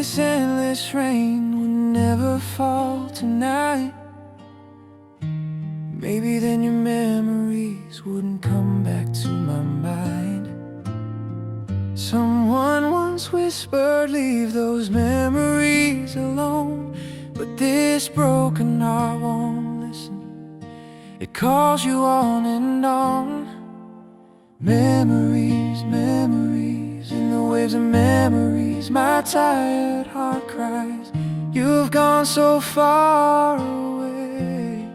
this endless rain would never fall tonight, maybe then your memories wouldn't come back to my mind. Someone once whispered, leave those memories alone, but this broken heart won't listen. It calls you on and on. Memories, memories, in the waves of memories, my tired heart cries, you've gone so far away.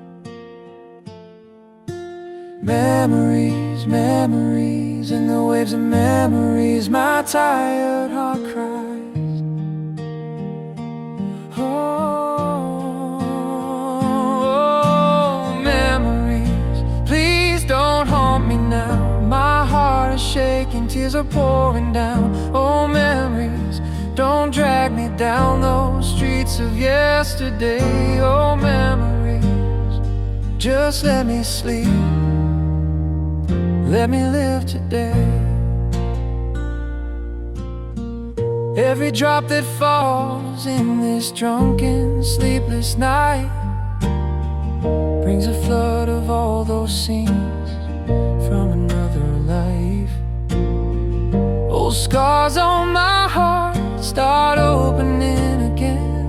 Memories, memories, in the waves of memories, my tired heart cries. Oh, memories, please don't haunt me now. My heart is shaking, tears are pouring down. Oh, memories, don't drag me down those streets of yesterday. Oh, memories, just let me sleep, let me live today. Every drop that falls in this drunken, sleepless night brings a flood of all those scenes from another life. Old scars on my heart start opening again,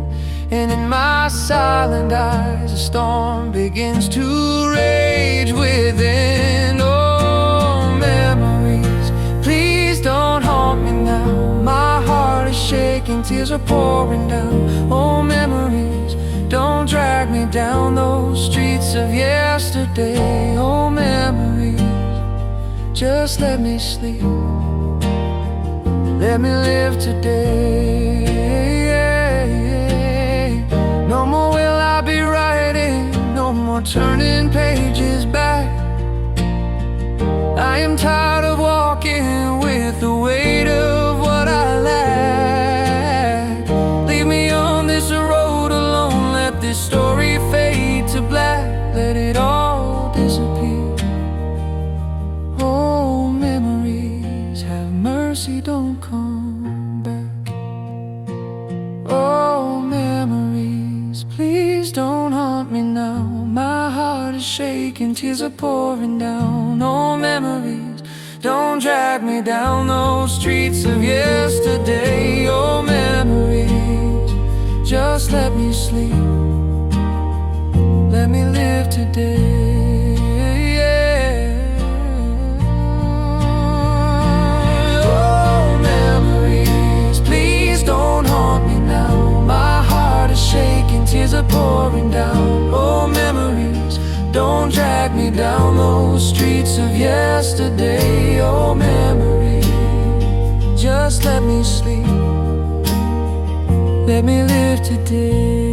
and in my silent eyes a storm begins to rage within. Oh, memories, please don't haunt me now. My heart is shaking, tears are pouring down. Oh, memories, don't drag me down those streets of yesterday. Oh, memories, just let me sleep, let me live today. No more will I be writing, no more turning pages back. I am tired of walking with the weight of what I lack. Leave me on this road alone, let this story fade to black. Let it all disappear. Oh, memories, have mercy, don't come back. Oh, memories, please don't haunt me now. My heart is shaking, tears are pouring down. Oh, memories, don't drag me down those streets of yesterday. Oh, memories, just let me sleep, let me live today. Oh, memories, please don't haunt me now. My heart is shaking, tears are pouring down. Oh, memories, don't drag me down those streets of yesterday. Oh, memories, just let me sleep, let me live today.